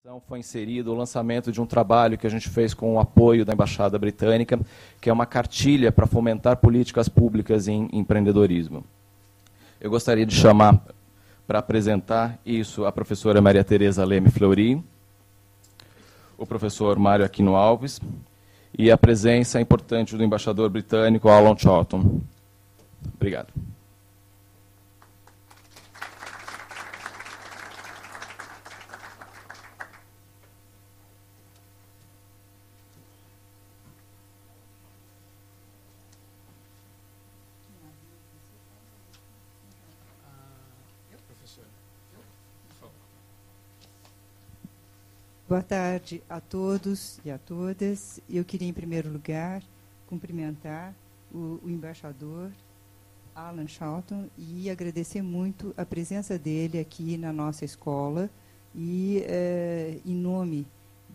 Então, foi inserido o lançamento de um trabalho que a gente fez com o apoio da Embaixada Britânica, que é uma cartilha para fomentar políticas públicas em empreendedorismo. Eu gostaria de chamar para apresentar isso a professora Maria Tereza Leme Fleury, o professor Mário Aquino Alves e a presença importante do embaixador britânico Alan Charlton. Obrigado. Boa tarde a todos e a todas. Eu queria, em primeiro lugar, cumprimentar o embaixador Alan Charlton e agradecer muito a presença dele aqui na nossa escola e, em nome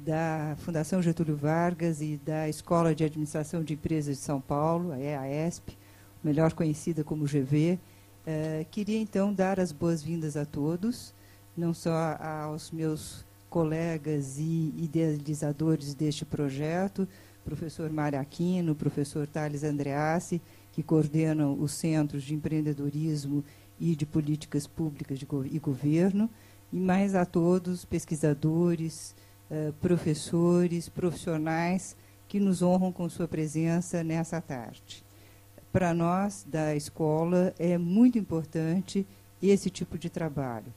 da Fundação Getúlio Vargas e da Escola de Administração de Empresas de São Paulo, a EASP, melhor conhecida como GV, queria, então, dar as boas-vindas a todos, não só aos meus colegas e idealizadores deste projeto, professor Mário Aquino, professor Thales Andreassi, que coordenam os Centros de Empreendedorismo e de Políticas Públicas e Governo, e mais a todos, pesquisadores, professores, profissionais, que nos honram com sua presença nessa tarde. Para nós, da escola, é muito importante esse tipo de trabalho,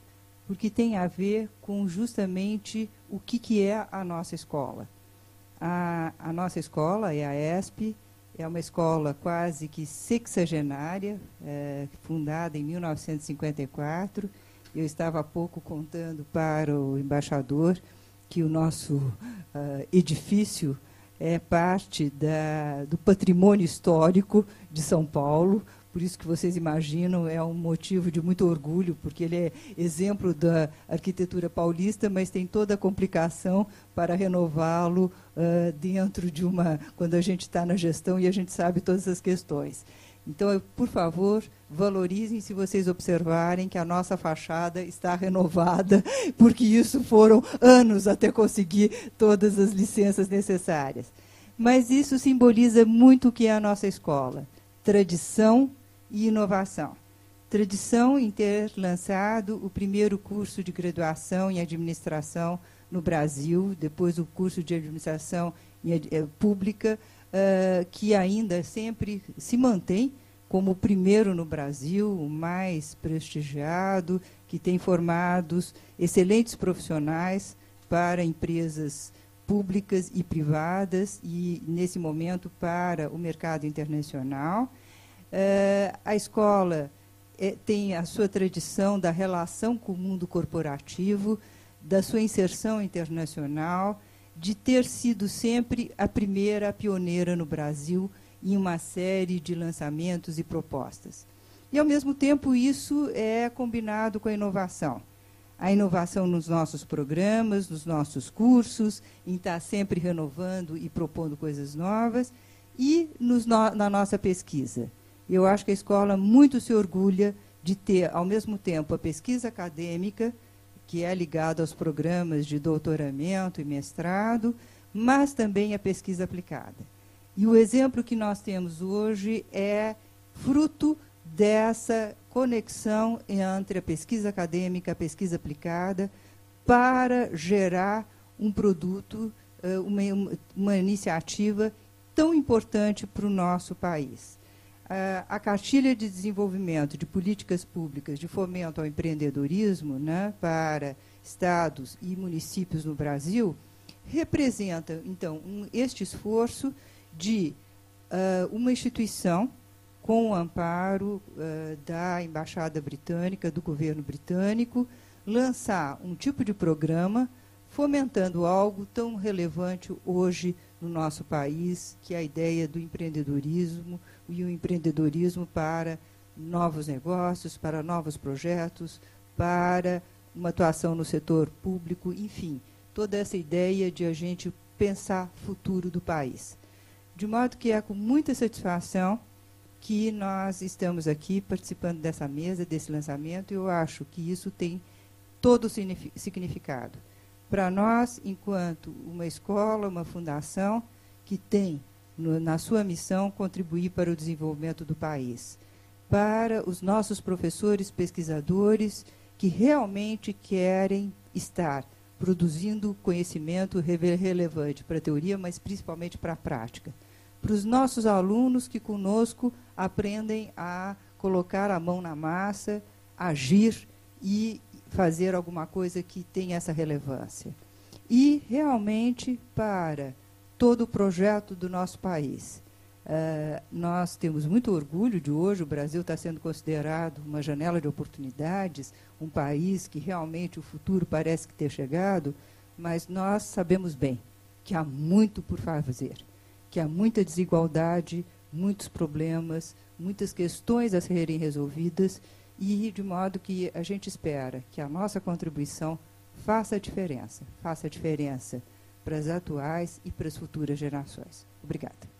porque tem a ver com justamente o que é a nossa escola. A nossa escola, a ESP, é uma escola quase que sexagenária, fundada em 1954. Eu estava há pouco contando para o embaixador que o nosso edifício é parte do patrimônio histórico de São Paulo. Por isso que vocês imaginam, é um motivo de muito orgulho, porque ele é exemplo da arquitetura paulista, mas tem toda a complicação para renová-lo dentro de quando a gente está na gestão e a gente sabe todas as questões. Então, por favor, valorizem se vocês observarem que a nossa fachada está renovada, porque isso foram anos até conseguir todas as licenças necessárias. Mas isso simboliza muito o que é a nossa escola: tradição e inovação. Tradição em ter lançado o primeiro curso de graduação em administração no Brasil, depois o curso de administração pública, que ainda sempre se mantém como o primeiro no Brasil, o mais prestigiado, que tem formados excelentes profissionais para empresas públicas e privadas e, nesse momento, para o mercado internacional. A escola tem a sua tradição da relação com o mundo corporativo, da sua inserção internacional, de ter sido sempre a primeira, a pioneira no Brasil em uma série de lançamentos e propostas. E, ao mesmo tempo, isso é combinado com a inovação. A inovação nos nossos programas, nos nossos cursos, em estar sempre renovando e propondo coisas novas, e na nossa pesquisa. Eu acho que a escola muito se orgulha de ter, ao mesmo tempo, a pesquisa acadêmica, que é ligada aos programas de doutoramento e mestrado, mas também a pesquisa aplicada. E o exemplo que nós temos hoje é fruto dessa conexão entre a pesquisa acadêmica e a pesquisa aplicada para gerar um produto, uma iniciativa tão importante para o nosso país. A Cartilha de Desenvolvimento de Políticas Públicas de Fomento ao Empreendedorismo, né, para estados e municípios no Brasil, representa, então, este esforço de uma instituição com o amparo da Embaixada Britânica, do governo britânico, lançar um tipo de programa fomentando algo tão relevante hoje no nosso país, que é a ideia do empreendedorismo, e o empreendedorismo para novos negócios, para novos projetos, para uma atuação no setor público, enfim, toda essa ideia de a gente pensar o futuro do país. De modo que é com muita satisfação que nós estamos aqui participando dessa mesa, desse lançamento, e eu acho que isso tem todo o significado. para nós, enquanto uma escola, uma fundação que tem na sua missão contribuir para o desenvolvimento do país, para os nossos professores, pesquisadores, que realmente querem estar produzindo conhecimento relevante para a teoria, mas principalmente para a prática. Para os nossos alunos que conosco aprendem a colocar a mão na massa, agir e fazer alguma coisa que tenha essa relevância. E, realmente, para todo o projeto do nosso país. Nós temos muito orgulho de hoje, o Brasil está sendo considerado uma janela de oportunidades, um país que realmente o futuro parece que ter chegado, mas nós sabemos bem que há muito por fazer, que há muita desigualdade, muitos problemas, muitas questões a serem resolvidas, e de modo que a gente espera que a nossa contribuição faça a diferença para as atuais e para as futuras gerações. Obrigada.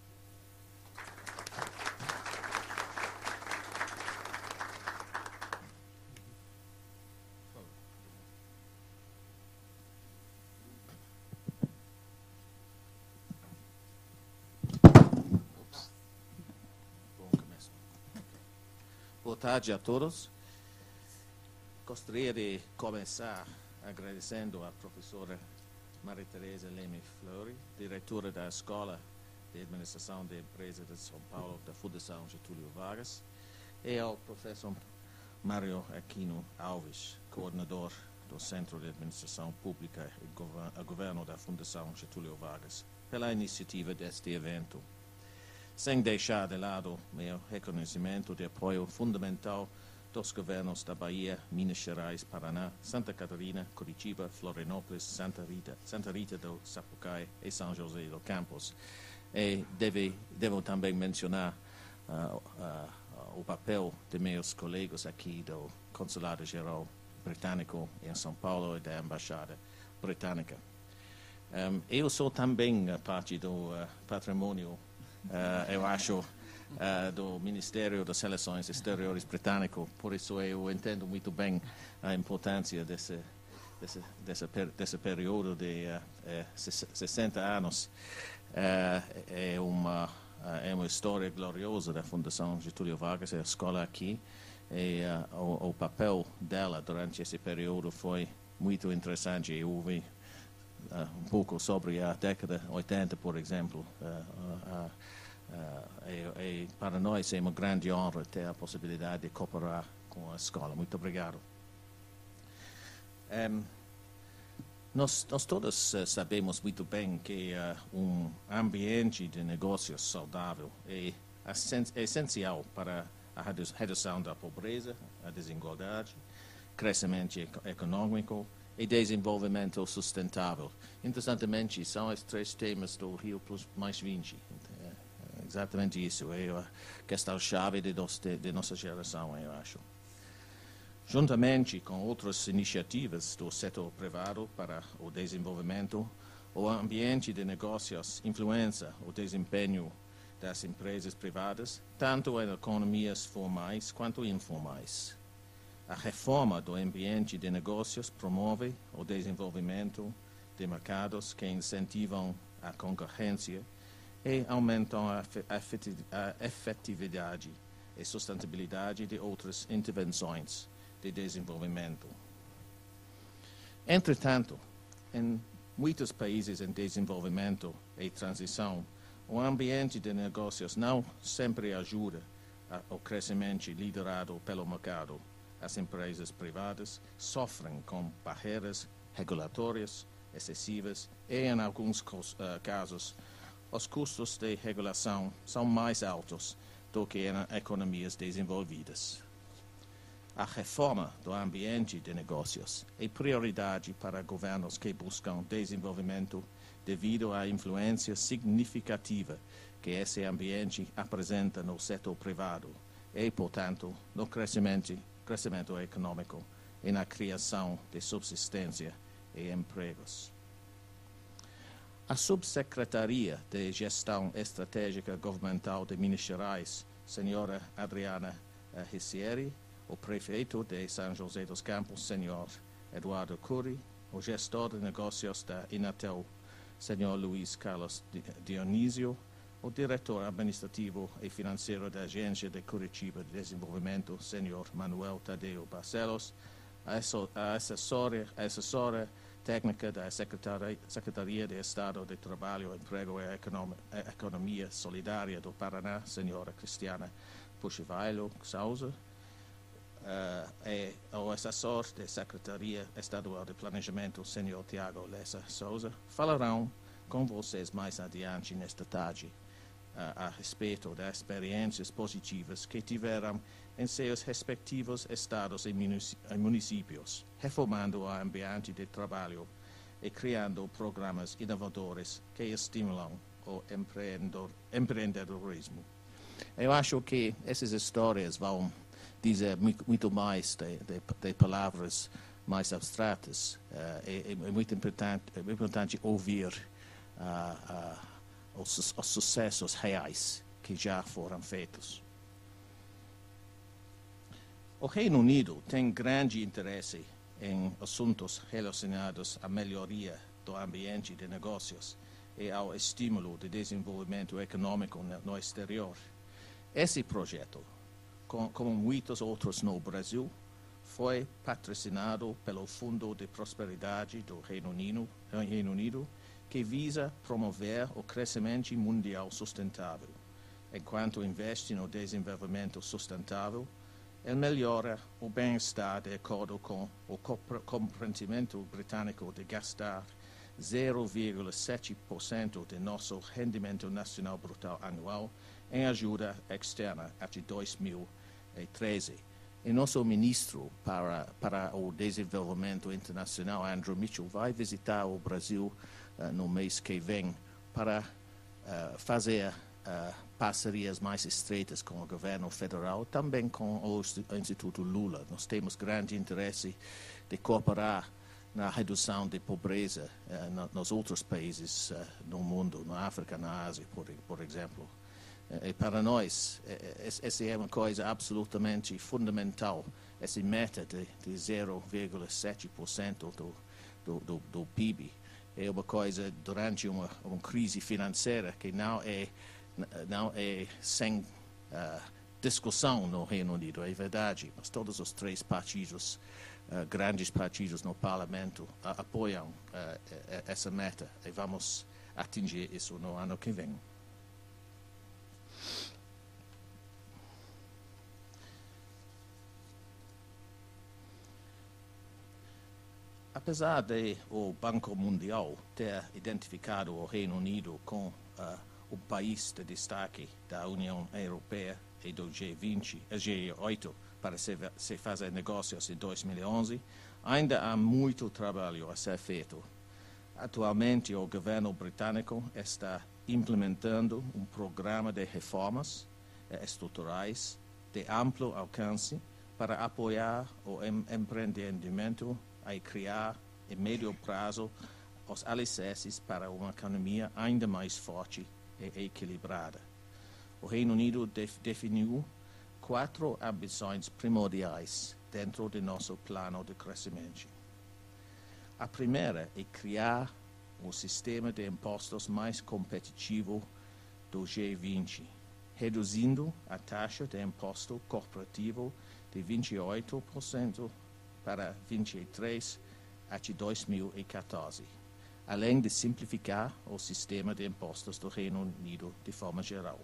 Boa tarde a todos. Gostaria de começar agradecendo à professora Maria Teresa Leme Fleury, diretora da Escola de Administração de Empresas de São Paulo, da Fundação Getúlio Vargas, e ao professor Mário Aquino Alves, coordenador do Centro de Administração Pública e Governo da Fundação Getúlio Vargas, pela iniciativa deste evento. Sem deixar de lado meu reconhecimento de apoio fundamental dos governos da Bahia, Minas Gerais, Paraná, Santa Catarina, Curitiba, Florianópolis, Santa Rita do Sapucaí e São José dos Campos. E devo também mencionar o papel de meus colegas aqui do Consulado Geral Britânico em São Paulo e da Embaixada Britânica. Eu sou também parte do patrimônio, eu acho, do Ministério das Relações Exteriores britânico, por isso eu entendo muito bem a importância desse período de 60 anos. É uma história gloriosa da Fundação Getúlio Vargas, a escola aqui, e o papel dela durante esse período foi muito interessante. Eu ouvi um pouco sobre a década 80, por exemplo. Para nós é uma grande honra ter a possibilidade de cooperar com a escola. Muito obrigado. Nós todos sabemos muito bem que um ambiente de negócios saudável é essencial para a redução da pobreza, a desigualdade, crescimento econômico e desenvolvimento sustentável. Interessantemente, são os três temas do Rio +20. Exatamente isso, é a questão-chave de nossa geração, eu acho. Juntamente com outras iniciativas do setor privado para o desenvolvimento, o ambiente de negócios influencia o desempenho das empresas privadas, tanto em economias formais quanto informais. A reforma do ambiente de negócios promove o desenvolvimento de mercados que incentivam a concorrência e aumentam a efetividade e sustentabilidade de outras intervenções de desenvolvimento. Entretanto, em muitos países em desenvolvimento e transição, o ambiente de negócios não sempre ajuda ao crescimento liderado pelo mercado. As empresas privadas sofrem com barreiras regulatórias excessivas e, em alguns casos, os custos de regulação são mais altos do que em economias desenvolvidas. A reforma do ambiente de negócios é prioridade para governos que buscam desenvolvimento devido à influência significativa que esse ambiente apresenta no setor privado e, portanto, no crescimento econômico e na criação de subsistência e empregos. A Subsecretaria de Gestão Estratégica Governamental de Minas Gerais, senhora Adriana Ricieri, o prefeito de São José dos Campos, senhor Eduardo Cury, o gestor de negócios da Inatel, Sr. Luiz Carlos Dionísio, o diretor administrativo e financeiro da Agência de Curitiba de Desenvolvimento, Sr. Manuel Tadeu Barcelos, a assessora técnica da Secretaria de Estado de Trabalho, Emprego e Economia Solidária do Paraná, Sra. Cristiana Puxivailo Souza, e o assessor da Secretaria Estadual de Planejamento, Sr. Tiago Lessa Souza, falarão com vocês mais adiante nesta tarde a respeito das experiências positivas que tiveram em seus respectivos estados e municípios, reformando o ambiente de trabalho e criando programas inovadores que estimulam o empreendedorismo. Eu acho que essas histórias vão dizer muito mais de palavras mais abstratas. É muito importante ouvir os sucessos reais que já foram feitos. O Reino Unido tem grande interesse em assuntos relacionados à melhoria do ambiente de negócios e ao estímulo de desenvolvimento econômico no exterior. Esse projeto, como muitos outros no Brasil, foi patrocinado pelo Fundo de Prosperidade do Reino Unido, que visa promover o crescimento mundial sustentável. Enquanto investe no desenvolvimento sustentável, ele melhora o bem-estar de acordo com o comprometimento britânico de gastar 0,7% de nosso rendimento nacional brutal anual em ajuda externa até 2013. E nosso ministro para o Desenvolvimento Internacional, Andrew Mitchell, vai visitar o Brasil no mês que vem para fazer parcerias mais estreitas com o governo federal, também com o Instituto Lula. Nós temos grande interesse de cooperar na redução de pobreza nos outros países no mundo, na África, na Ásia, por exemplo. E para nós, essa é uma coisa absolutamente fundamental, essa meta de 0,7% do PIB. É uma coisa durante uma crise financeira que não é sem discussão no Reino Unido, é verdade, mas todos os três partidos, grandes partidos no parlamento, apoiam essa meta e vamos atingir isso no ano que vem. Apesar de o Banco Mundial ter identificado o Reino Unido como o país de destaque da União Europeia e do G8 para se fazer negócios em 2011, ainda há muito trabalho a ser feito. Atualmente, o governo britânico está implementando um programa de reformas estruturais de amplo alcance para apoiar o empreendimento e criar, em médio prazo, os alicerces para uma economia ainda mais forte e equilibrada. O Reino Unido definiu 4 ambições primordiais dentro de nosso plano de crescimento. A primeira é criar o sistema de impostos mais competitivo do G20, reduzindo a taxa de imposto corporativo de 28% para 23% até 2014, além de simplificar o sistema de impostos do Reino Unido de forma geral.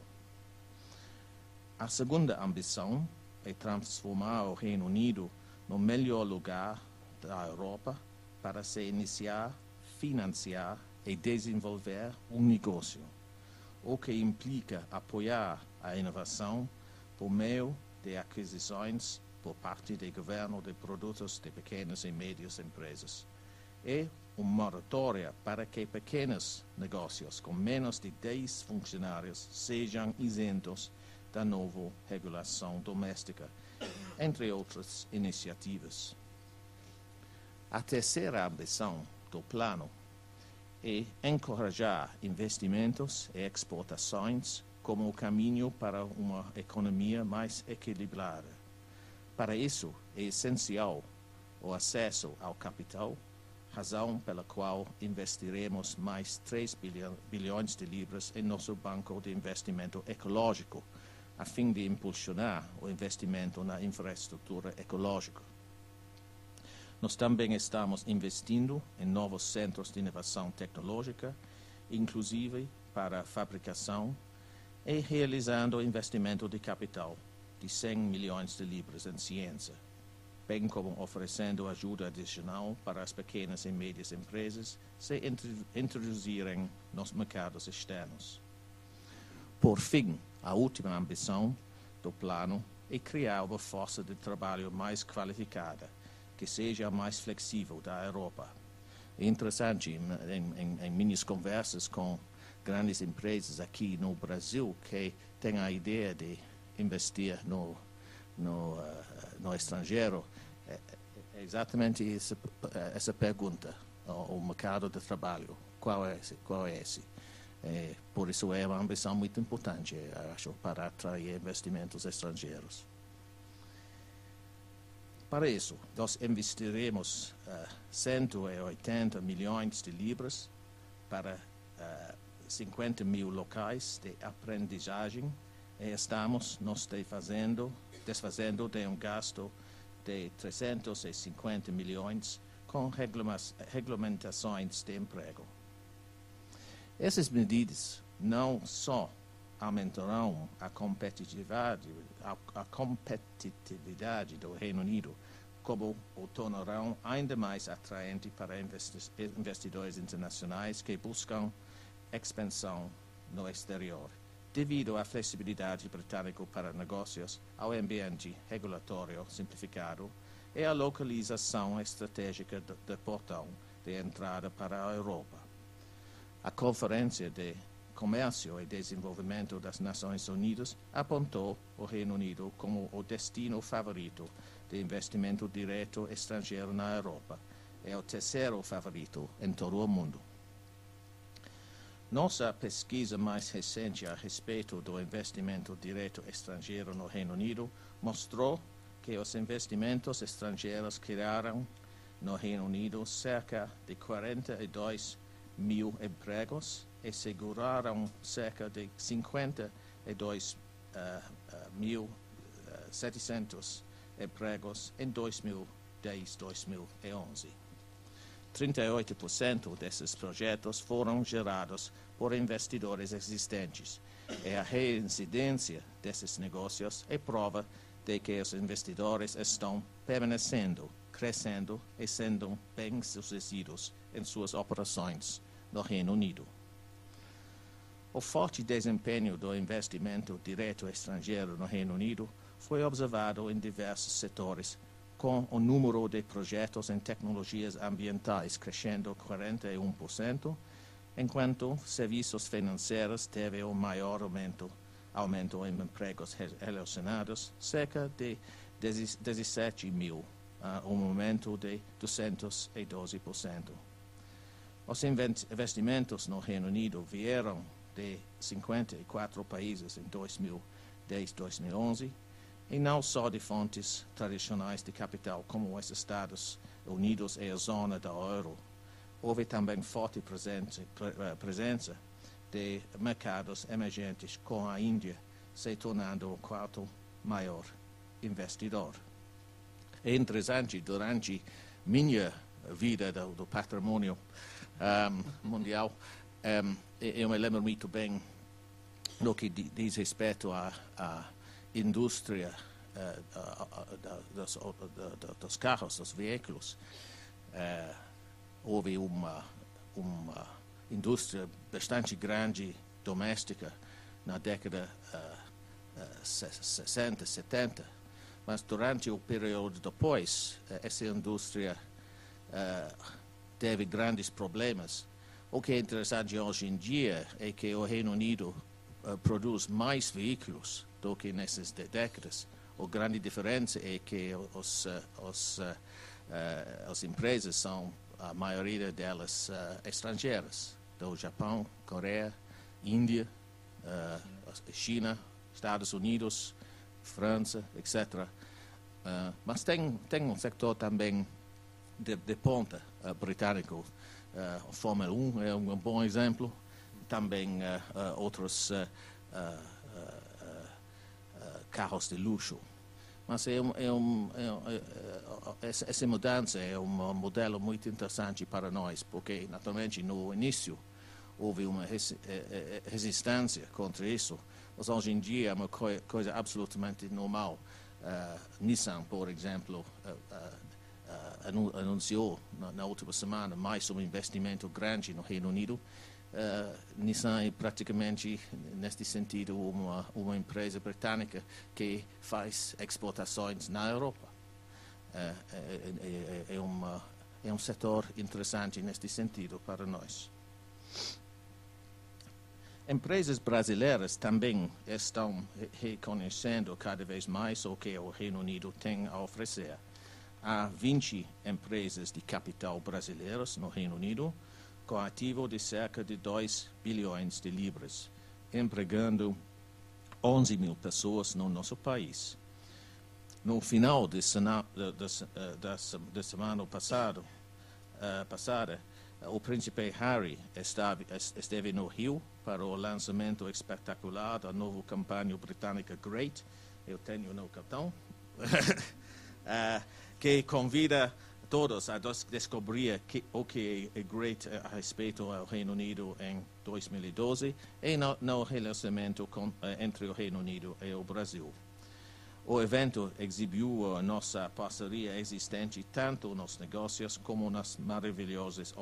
A segunda ambição é transformar o Reino Unido no melhor lugar da Europa para se iniciar, financiar e desenvolver um negócio, o que implica apoiar a inovação por meio de aquisições por parte do governo de produtos de pequenas e médias empresas, e uma moratória para que pequenos negócios com menos de 10 funcionários sejam isentos da nova regulação doméstica, entre outras iniciativas. A terceira ambição do plano é encorajar investimentos e exportações como o caminho para uma economia mais equilibrada. Para isso, é essencial o acesso ao capital, razão pela qual investiremos mais 3 bilhões de libras em nosso banco de investimento ecológico, a fim de impulsionar o investimento na infraestrutura ecológica. Nós também estamos investindo em novos centros de inovação tecnológica, inclusive para a fabricação, e realizando investimento de capital de 100 milhões de libras em ciência, bem como oferecendo ajuda adicional para as pequenas e médias empresas se introduzirem nos mercados externos. Por fim, a última ambição do plano é criar uma força de trabalho mais qualificada, que seja mais flexível da Europa. É interessante, em minhas conversas com grandes empresas aqui no Brasil, que têm a ideia de investir no estrangeiro, é exatamente essa pergunta, o mercado de trabalho, qual é esse? Por isso é uma ambição muito importante, acho, para atrair investimentos estrangeiros. Para isso, nós investiremos 180 milhões de libras para 50 mil locais de aprendizagem e estamos nos desfazendo de um gasto de 350 milhões com regulamentações de emprego. Essas medidas não só aumentarão a competitividade do Reino Unido, como o tornarão ainda mais atraente para investidores internacionais que buscam expansão no exterior, devido à flexibilidade britânica para negócios, ao ambiente regulatório simplificado e à localização estratégica do portão de entrada para a Europa. A Conferência de Comércio e Desenvolvimento das Nações Unidas apontou o Reino Unido como o destino favorito de investimento direto estrangeiro na Europa. É o terceiro favorito em todo o mundo. Nossa pesquisa mais recente a respeito do investimento direto estrangeiro no Reino Unido mostrou que os investimentos estrangeiros criaram no Reino Unido cerca de 42 mil empregos e seguraram cerca de 52.700 empregos em 2010-2011. 38% desses projetos foram gerados por investidores existentes, e a reincidência desses negócios é prova de que os investidores estão permanecendo, crescendo e sendo bem-sucedidos em suas operações no Reino Unido. O forte desempenho do investimento direto estrangeiro no Reino Unido foi observado em diversos setores, com o número de projetos em tecnologias ambientais crescendo 41%, enquanto serviços financeiros teve o maior aumento em empregos relacionados, cerca de 17 mil, um aumento de 212%. Os investimentos no Reino Unido vieram de 54 países em 2010-2011, e não só de fontes tradicionais de capital como os Estados Unidos e a zona da euro. Houve também forte presença de mercados emergentes, com a Índia se tornando o quarto maior investidor. É interessante, durante minha vida do patrimônio mundial, eu me lembro muito bem no que diz respeito à indústria dos carros, dos veículos. Houve uma indústria bastante grande doméstica na década 60, 70, mas durante o período depois, essa indústria teve grandes problemas. O que é interessante hoje em dia é que o Reino Unido produz mais veículos do que nessas décadas. A grande diferença é que as empresas são, a maioria delas, estrangeiras, do Japão, Coreia, Índia, China, Estados Unidos, França, etc. Mas tem um setor também de ponta, britânico. Fórmula 1 é um bom exemplo. Também outros carros de luxo. Mas essa mudança é um modelo muito interessante para nós, porque, naturalmente, no início houve uma resistência contra isso, mas hoje em dia é uma coisa absolutamente normal. Nissan, por exemplo, anunciou na última semana mais um investimento grande no Reino Unido. Nissan é praticamente, neste sentido, uma empresa britânica que faz exportações na Europa. É um setor interessante neste sentido para nós. Empresas brasileiras também estão reconhecendo cada vez mais o que o Reino Unido tem a oferecer. Há 20 empresas de capital brasileiras no Reino Unido, com ativo de cerca de 2 bilhões de libras, empregando 11 mil pessoas no nosso país. No final da semana passada, o príncipe Harry esteve no Rio para o lançamento espetacular da nova campanha britânica Great, eu tenho no cartão, que convida todos a descobrir o que é Great a respeito ao Reino Unido em 2012 e no relacionamento entre o Reino Unido e o Brasil. O evento exibiu a nossa parceria existente tanto nos negócios como nas maravilhosas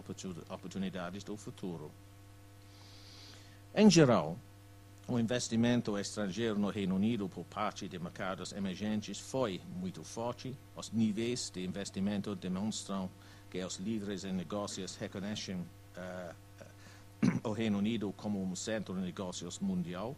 oportunidades do futuro. Em geral, o investimento estrangeiro no Reino Unido por parte de mercados emergentes foi muito forte. Os níveis de investimento demonstram que os líderes em negócios reconhecem o Reino Unido como um centro de negócios mundial,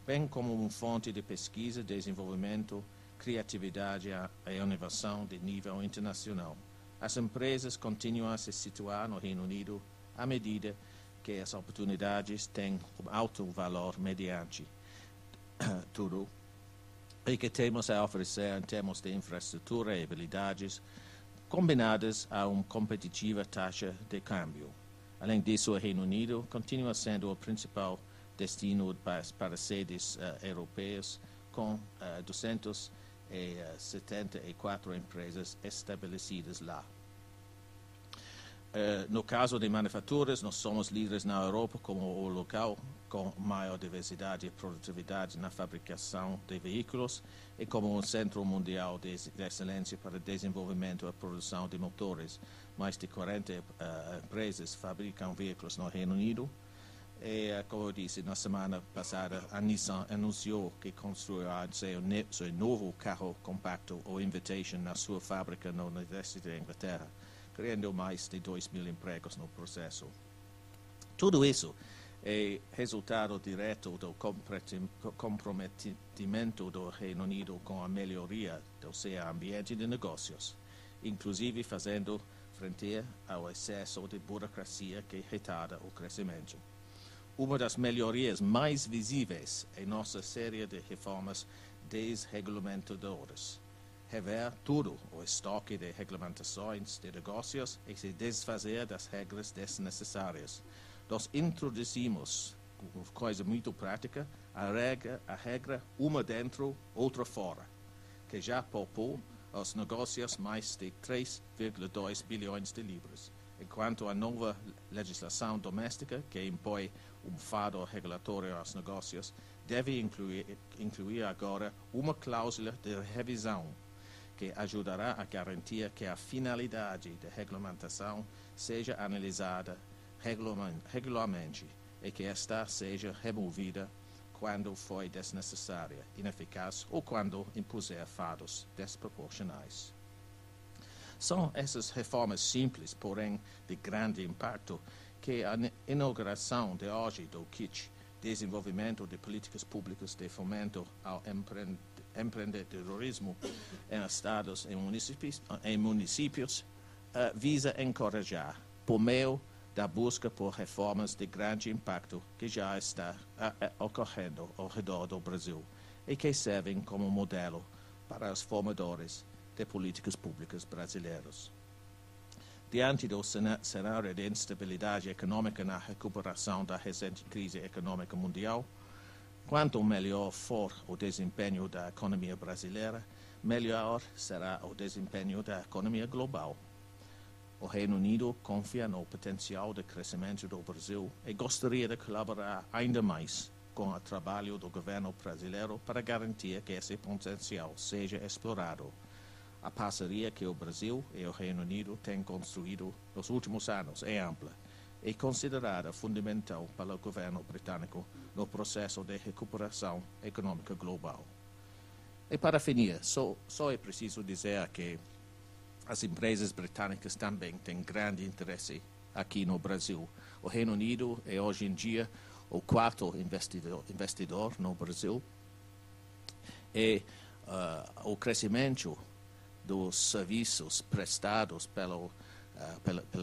bem como uma fonte de pesquisa, desenvolvimento, criatividade e inovação de nível internacional. As empresas continuam a se situar no Reino Unido à medida que as oportunidades têm um alto valor mediante tudo e que temos a oferecer em termos de infraestrutura e habilidades combinadas a uma competitiva taxa de câmbio. Além disso, o Reino Unido continua sendo o principal destino para sedes europeias, com 274 empresas estabelecidas lá. No caso de manufaturas, nós somos líderes na Europa como o local com maior diversidade e produtividade na fabricação de veículos e como um centro mundial de excelência para desenvolvimento e produção de motores. Mais de 40 empresas fabricam veículos no Reino Unido. E, como eu disse, na semana passada, a Nissan anunciou que construirá seu novo carro compacto, o Invitation, na sua fábrica no nordeste da Inglaterra, criando mais de 2.000 empregos no processo. Tudo isso é resultado direto do comprometimento do Reino Unido com a melhoria do seu ambiente de negócios, inclusive fazendo frente ao excesso de burocracia que retarda o crescimento. Uma das melhorias mais visíveis é nossa série de reformas desregulamentadores. Rever todo o estoque de regulamentações de negócios e se desfazer das regras desnecessárias. Nós introduzimos, coisa muito prática, a regra uma dentro, outra fora, que já poupou aos negócios mais de 3,2 bilhões de libras, enquanto a nova legislação doméstica, que impõe um fardo regulatório aos negócios, deve incluir agora uma cláusula de revisão que ajudará a garantir que a finalidade da regulamentação seja analisada regularmente e que esta seja removida quando for desnecessária, ineficaz ou quando impuser fardos desproporcionais. São essas reformas simples, porém de grande impacto, que a inauguração de hoje do KIT, Desenvolvimento de Políticas Públicas de Fomento ao Empreendedorismo em Estados e municípios, visa encorajar, por meio da busca por reformas de grande impacto que já está ocorrendo ao redor do Brasil e que servem como modelo para os formadores de políticas públicas brasileiros. diante do cenário de instabilidade econômica na recuperação da recente crise econômica mundial, quanto melhor for o desempenho da economia brasileira, melhor será o desempenho da economia global. O Reino Unido confia no potencial de crescimento do Brasil e gostaria de colaborar ainda mais com o trabalho do governo brasileiro para garantir que esse potencial seja explorado. A parceria que o Brasil e o Reino Unido têm construído nos últimos anos é ampla e considerada fundamental para o governo britânico no processo de recuperação econômica global. E para finir, só é preciso dizer que as empresas britânicas também têm grande interesse aqui no Brasil. O Reino Unido é hoje em dia o quarto investidor no Brasil e o crescimento dos serviços prestados pelos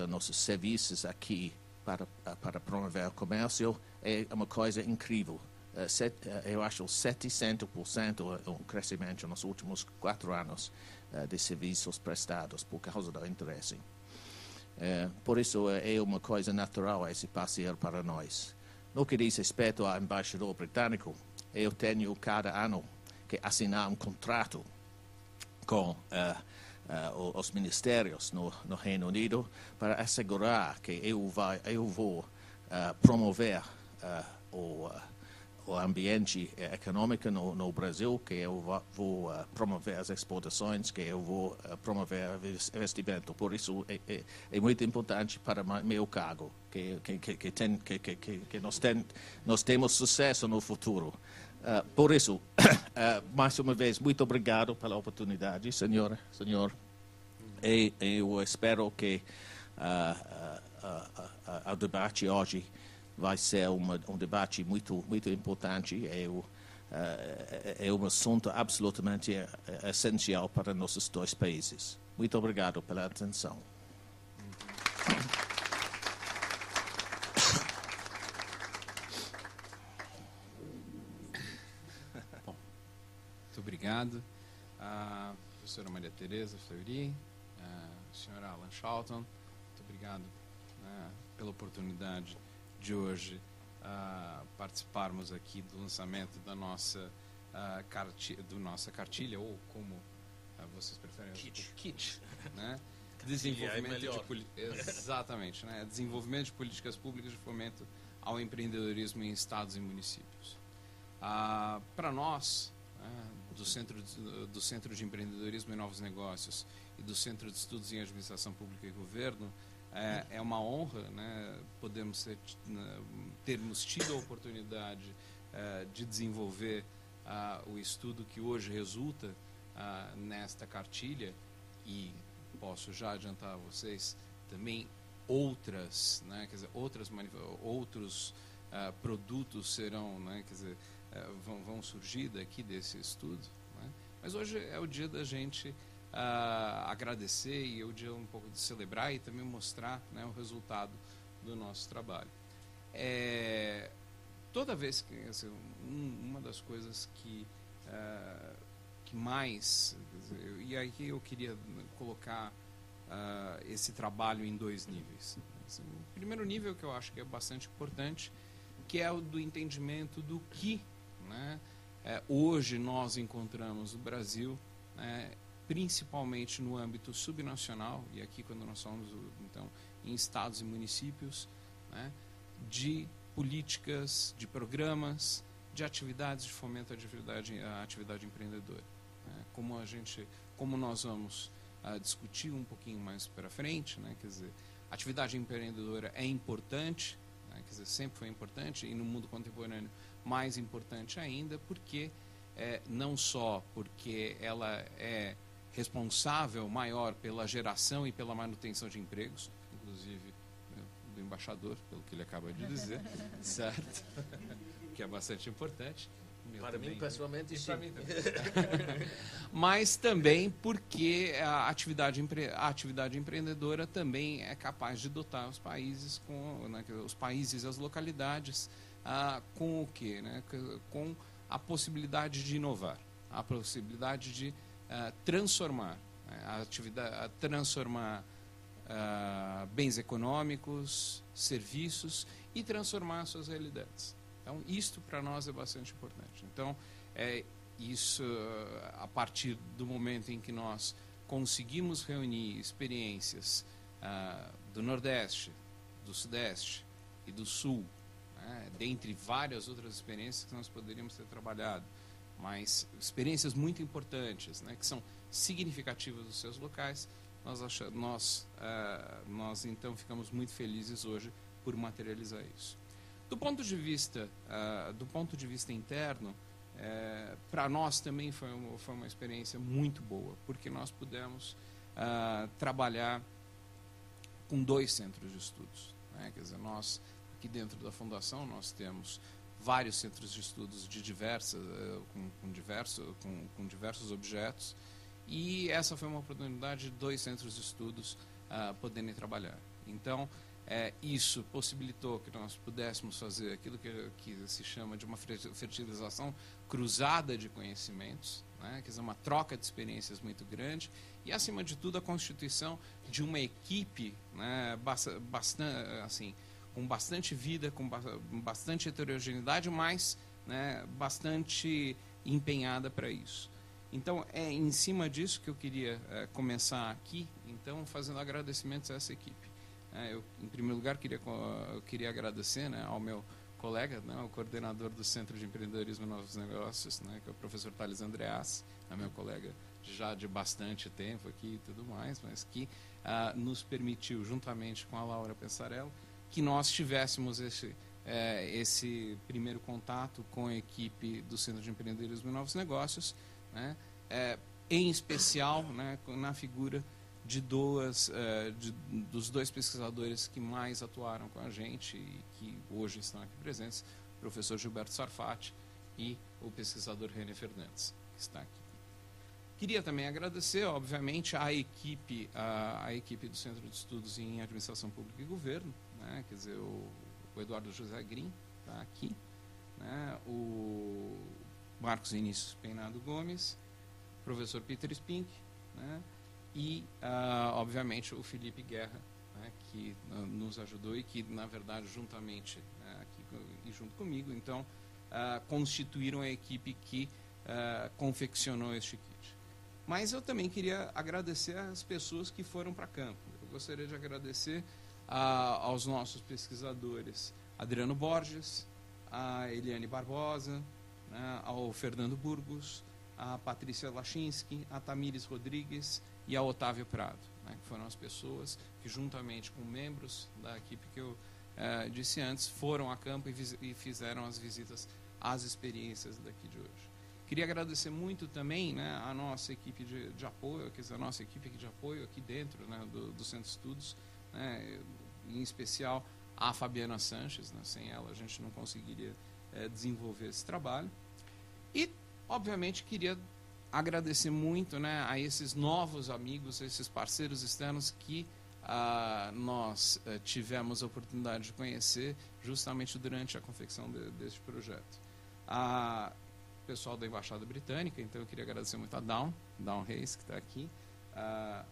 nossos serviços aqui para promover o comércio é uma coisa incrível. Eu acho 700% um crescimento nos últimos 4 anos de serviços prestados por causa do interesse. Por isso é uma coisa natural esse passeio para nós. No que diz respeito ao embaixador britânico, eu tenho cada ano que assinar um contrato com os ministérios no Reino Unido para assegurar que eu vou promover o ambiente econômico no Brasil, que eu vou promover as exportações, que eu vou promover o investimento. Por isso é muito importante para meu cargo que nós temos sucesso no futuro. Por isso, mais uma vez, muito obrigado pela oportunidade, senhor. E eu espero que o debate hoje vai ser um debate muito importante. É um assunto absolutamente essencial para nossos dois países. Muito obrigado pela atenção. Bom, muito obrigado. A professora Maria Tereza Fleury, a senhora Alan Charlton, muito obrigado pela oportunidade de hoje participarmos aqui do lançamento da nossa cartilha, ou como vocês preferem, kit, né? Desenvolvimento exatamente, né? Desenvolvimento de políticas públicas de fomento ao empreendedorismo em estados e municípios. Para nós, do Centro de Empreendedorismo e Novos Negócios e do Centro de Estudos em Administração Pública e Governo, é uma honra, né, termos tido a oportunidade de desenvolver o estudo que hoje resulta nesta cartilha, e posso já adiantar a vocês também outros produtos serão, né, vão surgir daqui desse estudo, né? Mas hoje é o dia da gente agradecer, e é o dia um pouco de celebrar e também mostrar, né, o resultado do nosso trabalho. Toda vez que uma das coisas que mais, e aqui eu queria colocar esse trabalho em 2 níveis. O primeiro nível, que eu acho que é bastante importante, que é o do entendimento do que, né, hoje nós encontramos no Brasil, principalmente no âmbito subnacional, e aqui quando nós falamos então em estados e municípios, né, de políticas, de programas, de atividades de fomento à atividade empreendedora. Né, como nós vamos discutir um pouquinho mais para frente, né, a atividade empreendedora é importante, né, sempre foi importante, e no mundo contemporâneo mais importante ainda, porque não só porque ela é responsável maior pela geração e pela manutenção de empregos, inclusive do embaixador, pelo que ele acaba de dizer, certo? Que é bastante importante. Para mim, pessoalmente, sim. Mas também porque a atividade empreendedora também é capaz de dotar os países, os países e as localidades com o quê? Né? Com a possibilidade de inovar, a possibilidade de transformar, transformar bens econômicos, serviços e transformar suas realidades. Então, isto para nós é bastante importante. Então, isso a partir do momento em que nós conseguimos reunir experiências do Nordeste, do Sudeste e do Sul, né, dentre várias outras experiências que nós poderíamos ter trabalhado, mas experiências muito importantes, né, que são significativas dos seus locais, nós então ficamos muito felizes hoje por materializar isso. Do ponto de vista interno, para nós também foi uma experiência muito boa, porque nós pudemos trabalhar com 2 centros de estudos, né? Quer dizer, nós aqui dentro da fundação nós temos vários centros de estudos de com diversos objetos, e essa foi uma oportunidade de 2 centros de estudos poderem trabalhar. Então, isso possibilitou que nós pudéssemos fazer aquilo que se chama de uma fertilização cruzada de conhecimentos, né? Quer dizer, uma troca de experiências muito grande e, acima de tudo, a constituição de uma equipe, né, com bastante vida, com bastante heterogeneidade, mas, né, bastante empenhada para isso. Então, é em cima disso que eu queria começar aqui, então, fazendo agradecimentos a essa equipe. Eu, em primeiro lugar, queria agradecer, né, ao meu colega, né, o coordenador do Centro de Empreendedorismo e Novos Negócios, né, que é o professor Thales Andreassi, meu colega já de bastante tempo aqui e tudo mais, mas que nos permitiu, juntamente com a Laura Pensarello, que nós tivéssemos esse primeiro contato com a equipe do Centro de Empreendedorismo e Novos Negócios, né, em especial, né, na figura dos 2 pesquisadores que mais atuaram com a gente e que hoje estão aqui presentes, o professor Gilberto Sarfati e o pesquisador René Fernandes, que está aqui. Queria também agradecer, obviamente, à equipe do Centro de Estudos em Administração Pública e Governo, né, quer dizer, o Eduardo José Grim está aqui, né, o Marcos Vinícius Peinado Gomes, o professor Peter Spink, né, e, obviamente, o Felipe Guerra, né, que nos ajudou e que, na verdade, juntamente aqui e junto comigo, então, constituíram a equipe que confeccionou este kit. Mas eu também queria agradecer às pessoas que foram para campo. Eu gostaria de agradecer aos nossos pesquisadores Adriano Borges, a Eliane Barbosa, né, ao Fernando Burgos, a Patrícia Lachinski, a Tamires Rodrigues e a Otávio Prado, né, que foram as pessoas que, juntamente com membros da equipe que eu disse antes, foram a campo e fizeram as visitas às experiências daqui de hoje. Queria agradecer muito também, né, a nossa equipe de apoio, quer dizer, a nossa equipe de apoio aqui dentro, né, do Centro de Estudos, né, em especial a Fabiana Sanches, né, sem ela a gente não conseguiria desenvolver esse trabalho. E, obviamente, queria agradecer muito, né, a esses novos amigos, a esses parceiros externos que nós tivemos a oportunidade de conhecer justamente durante a confecção deste projeto. O pessoal da Embaixada Britânica, então eu queria agradecer muito a Dawn Reis, que está aqui,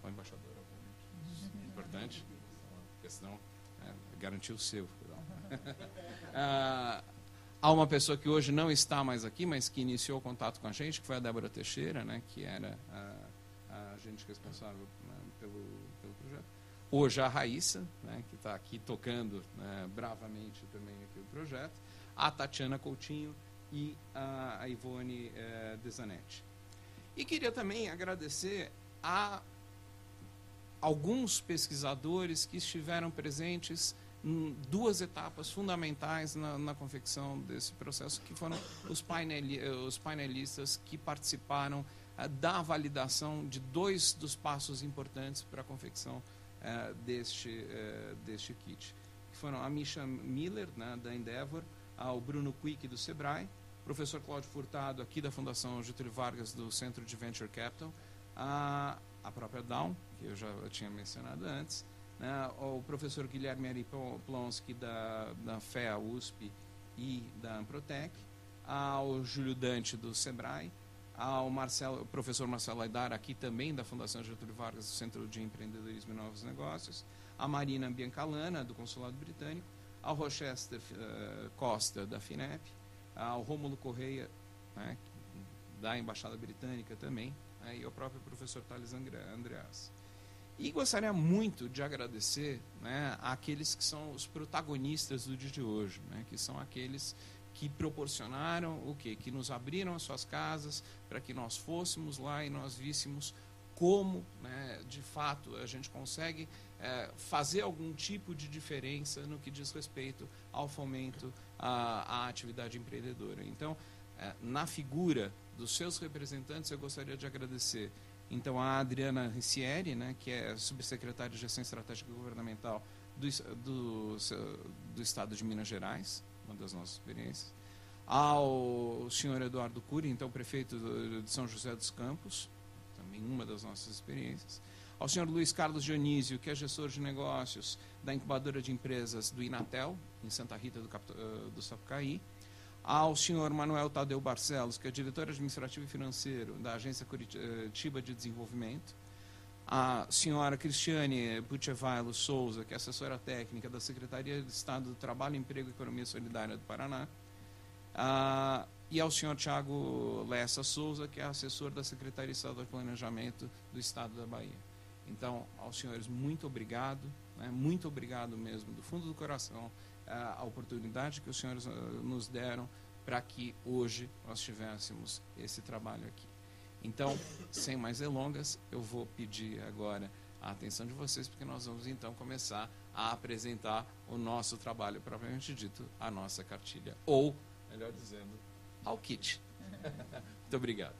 o embaixador, obviamente, importante, a questão garantir o seu. Há uma pessoa que hoje não está mais aqui, mas que iniciou o contato com a gente, que foi a Débora Teixeira, né, que era a agente responsável, né, pelo projeto. Hoje a Raíssa, né, que está aqui tocando, né, bravamente também aqui o projeto. A Tatiana Coutinho e a Ivone Desanetti. E queria também agradecer a alguns pesquisadores que estiveram presentes em 2 etapas fundamentais na confecção desse processo, que foram os painelistas que participaram da validação de 2 dos passos importantes para a confecção deste kit, que foram a Misha Miller, né, da Endeavor, ao Bruno Quick, do Sebrae, o professor Cláudio Furtado, aqui da Fundação Getúlio Vargas, do Centro de Venture Capital, a própria Dawn, que eu já tinha mencionado antes, né, o professor Guilherme Ari Plonsky, da FEA USP e da Amprotec, ao Júlio Dante, do Sebrae, ao professor Marcelo Aidar, aqui também da Fundação Getúlio Vargas, do Centro de Empreendedorismo e Novos Negócios, a Marina Biancalana, do Consulado Britânico, ao Rochester Costa, da FINEP, ao Rômulo Correia, né, da Embaixada Britânica também, né, e ao próprio professor Thales Andreas. E gostaria muito de agradecer, né, àqueles que são os protagonistas do dia de hoje, né, que são aqueles que proporcionaram o quê? Que nos abriram as suas casas para que nós fôssemos lá e nós víssemos como, né, de fato, a gente consegue fazer algum tipo de diferença no que diz respeito ao fomento à atividade empreendedora. Então, na figura dos seus representantes, eu gostaria de agradecer então a Adriana Ricieri, né, que é subsecretária de Gestão Estratégica Governamental do Estado de Minas Gerais, uma das nossas experiências, ao senhor Eduardo Cury, então prefeito de São José dos Campos, também uma das nossas experiências, ao senhor Luiz Carlos Dionísio, que é gestor de negócios da incubadora de empresas do Inatel, em Santa Rita do Sapucaí, ao senhor Manuel Tadeu Barcelos, que é diretor administrativo e financeiro da Agência Curitiba de Desenvolvimento, a senhora Cristiane Buchevailo Souza, que é assessora técnica da Secretaria de Estado do Trabalho, Emprego e Economia Solidária do Paraná, e ao senhor Tiago Lessa Souza, que é assessor da Secretaria Estadual de Planejamento do Estado da Bahia. Então, aos senhores, muito obrigado, né, muito obrigado mesmo, do fundo do coração, a oportunidade que os senhores nos deram para que hoje nós tivéssemos esse trabalho aqui. Então, sem mais delongas, eu vou pedir agora a atenção de vocês, porque nós vamos então começar a apresentar o nosso trabalho propriamente dito, a nossa cartilha, ou, melhor dizendo, ao kit. Muito obrigado.